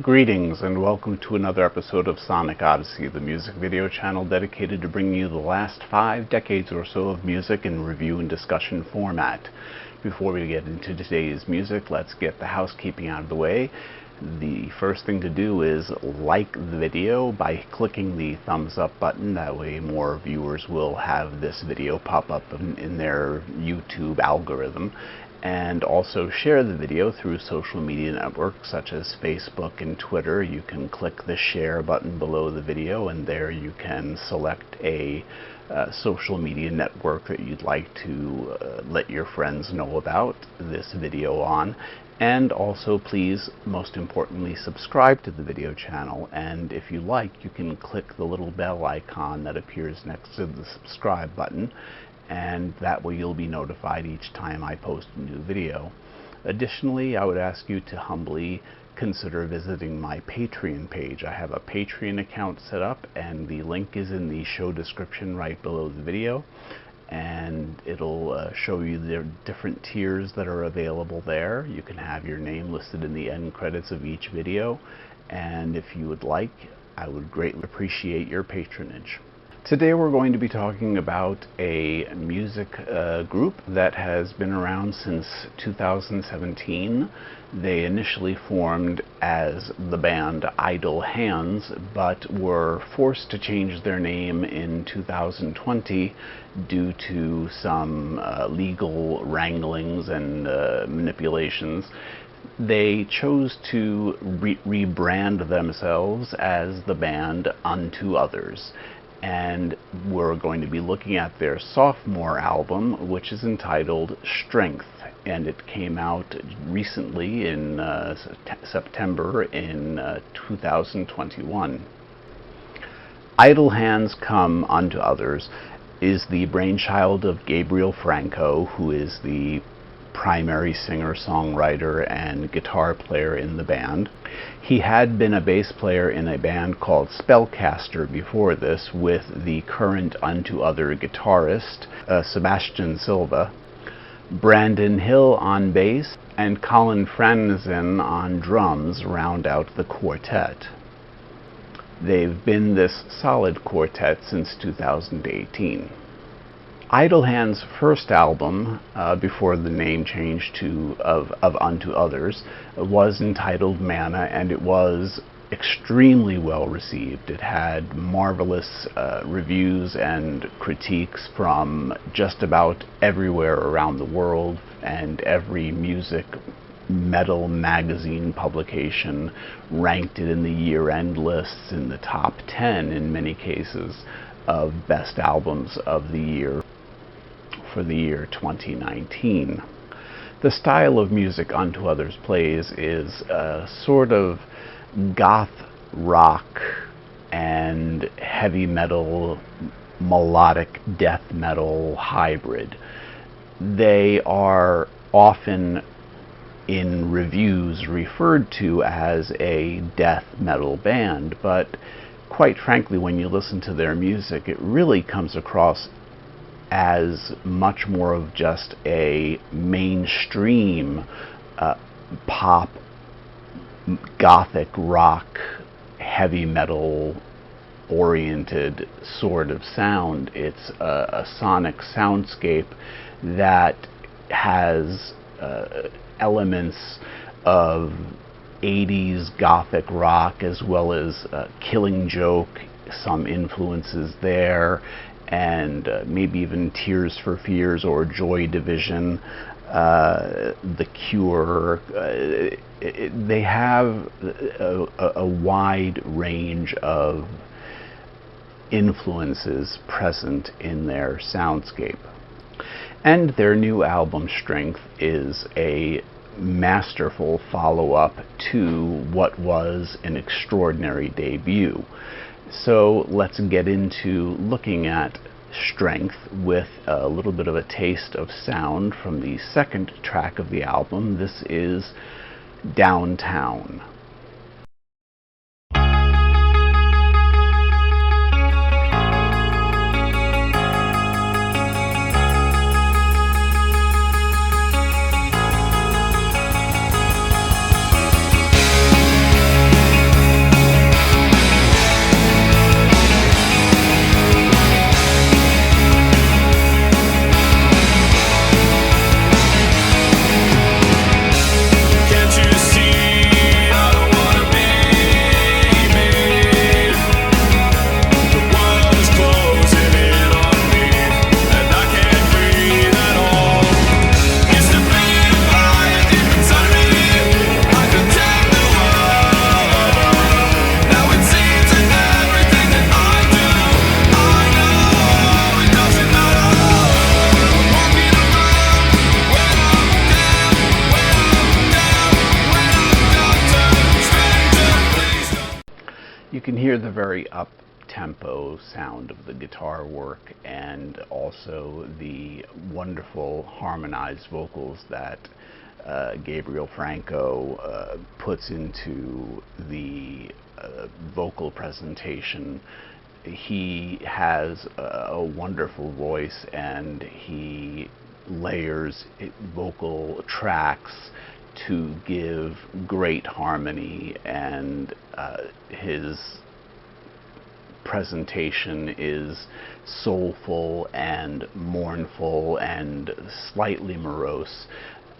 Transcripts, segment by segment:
Greetings and welcome to another episode of Sonic Odyssey, the music video channel dedicated to bringing you the last 5 decades or so of music in review and discussion format. Before we get into today's music, let's get the housekeeping out of the way. The first thing to do is like the video by clicking the thumbs up button. That way more viewers will have this video pop up in their YouTube algorithm. And also share the video through social media networks such as Facebook and Twitter. You can click the share button below the video, and there you can select a social media network that you'd like to let your friends know about this video on. And also, please, most importantly, subscribe to the video channel. And if you like, you can click the little bell icon that appears next to the subscribe button, and that way you'll be notified each time I post a new video. Additionally, I would ask you to humbly consider visiting my Patreon page. I have a Patreon account set up, and the link is in the show description right below the video, and it'll show you the different tiers that are available there. You can have your name listed in the end credits of each video, and if you would like, I would greatly appreciate your patronage. Today we're going to be talking about a music group that has been around since 2017. They initially formed as the band Idle Hands, but were forced to change their name in 2020 due to some legal wranglings and manipulations. They chose to rebrand themselves as the band Unto Others. And we're going to be looking at their sophomore album, which is entitled Strength, and it came out recently in September in 2021. Idle Hands Come Unto Others is the brainchild of Gabriel Franco, who is the primary singer-songwriter and guitar player in the band. He had been a bass player in a band called Spellcaster before this with the current Unto Other guitarist, Sebastian Silva. Brandon Hill on bass and Colin Franzen on drums round out the quartet. They've been this solid quartet since 2018. Idle Hands' first album, before the name change of Unto Others, was entitled Mana, and it was extremely well received. It had marvelous reviews and critiques from just about everywhere around the world, and every music metal magazine publication ranked it in the year-end lists in the top 10 in many cases of best albums of the year for the year 2019. The style of music Unto Others plays is a sort of goth rock and heavy metal, melodic death metal hybrid. They are often in reviews referred to as a death metal band, but quite frankly, when you listen to their music, it really comes across as much more of just a mainstream pop, gothic rock, heavy metal oriented sort of sound. It's a sonic soundscape that has elements of 80s gothic rock as well as Killing Joke, some influences there, and maybe even Tears for Fears or Joy Division, The Cure. They have a wide range of influences present in their soundscape. And their new album Strength is a masterful follow-up to what was an extraordinary debut. So let's get into looking at Strength with a little bit of a taste of sound from the second track of the album. This is Downtown. hear the very up-tempo sound of the guitar work and also the wonderful harmonized vocals that Gabriel Franco puts into the vocal presentation. He has a wonderful voice, and he layers vocal tracks to give great harmony, and his presentation is soulful and mournful and slightly morose.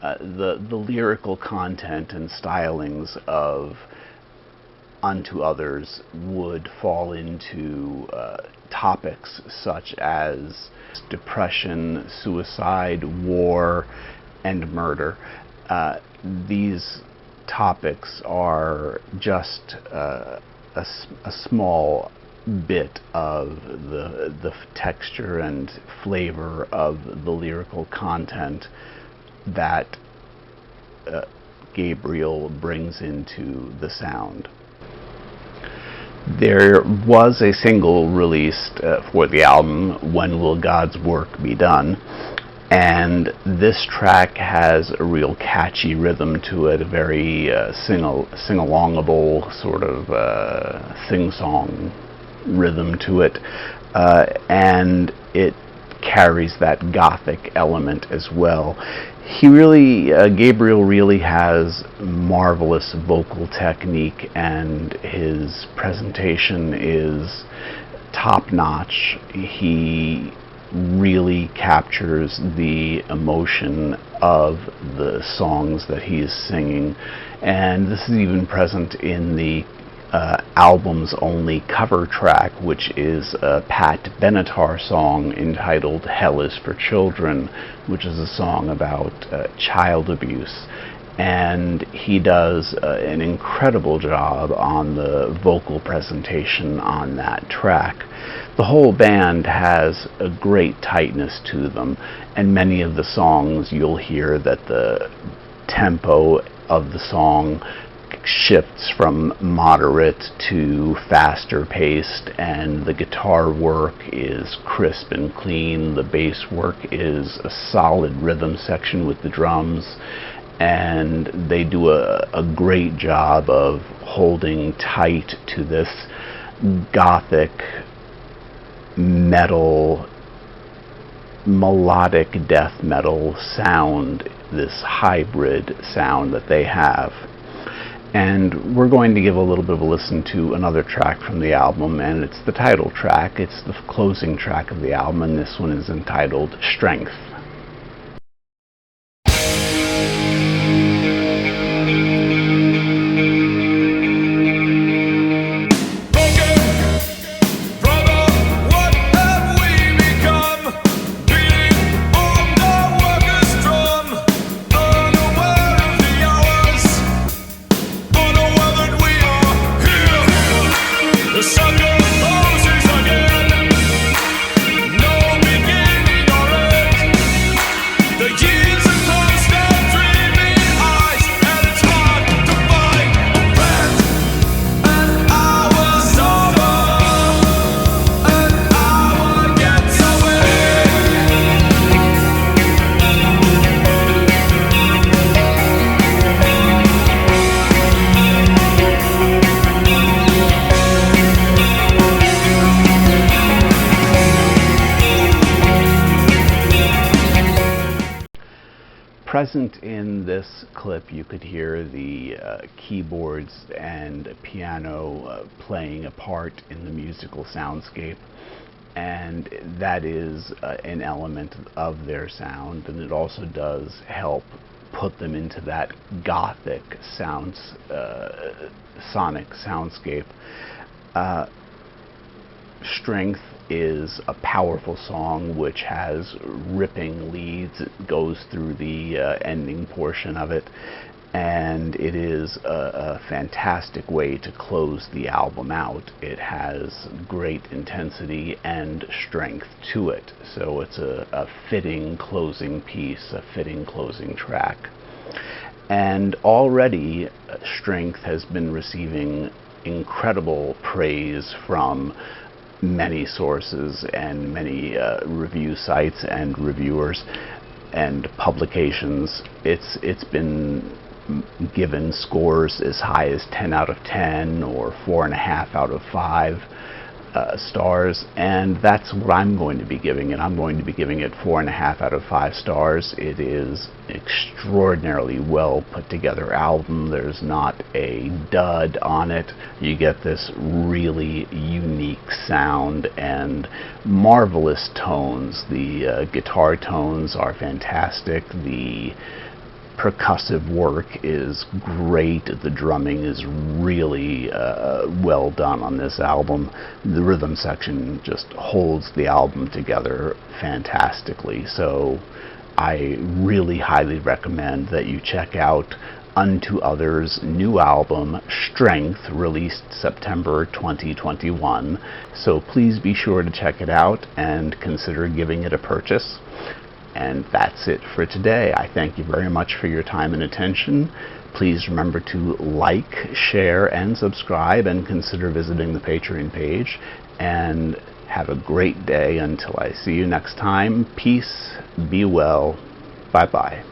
The lyrical content and stylings of Unto Others would fall into topics such as depression, suicide, war, and murder. These topics are just a small bit of the texture and flavor of the lyrical content that Gabriel brings into the sound. There was a single released for the album, When Will God's Work Be Done? And this track has a real catchy rhythm to it, a very sing-alongable sort of sing-song rhythm to it, and it carries that gothic element as well. Gabriel really has marvelous vocal technique, and his presentation is top-notch. He really captures the emotion of the songs that he's singing, and this is even present in the album's only cover track, which is a Pat Benatar song entitled Hell is for Children, which is a song about child abuse. And he does an incredible job on the vocal presentation on that track. The whole band has a great tightness to them, and many of the songs you'll hear that the tempo of the song shifts from moderate to faster paced, and the guitar work is crisp and clean. The bass work is a solid rhythm section with the drums, and they do a great job of holding tight to this gothic metal, melodic death metal sound, this hybrid sound that they have. And we're going to give a little bit of a listen to another track from the album, and it's the title track. It's the closing track of the album, and this one is entitled Strength. Present in this clip, you could hear the keyboards and piano playing a part in the musical soundscape, and that is an element of their sound, and it also does help put them into that gothic sonic soundscape. Strength is a powerful song which has ripping leads. It goes through the ending portion of it, and it is a fantastic way to close the album out. It has great intensity and strength to it, so it's a fitting closing piece, a fitting closing track. And already Strength has been receiving incredible praise from many sources and many review sites and reviewers and publications. It's been given scores as high as 10 out of 10 or 4.5 out of 5 stars, and that's what I'm going to be giving it. I'm going to be giving it 4.5 out of 5 stars. It is extraordinarily well put together album. There's not a dud on it. You get this really unique sound and marvelous tones. The guitar tones are fantastic. The percussive work is great. The drumming is really well done on this album. The rhythm section just holds the album together fantastically. So I really highly recommend that you check out Unto Others' new album, Strength, released September 2021. So please be sure to check it out and consider giving it a purchase. And that's it for today. I thank you very much for your time and attention. Please remember to like, share, and subscribe, and consider visiting the Patreon page. And have a great day until I see you next time. Peace, be well, bye-bye.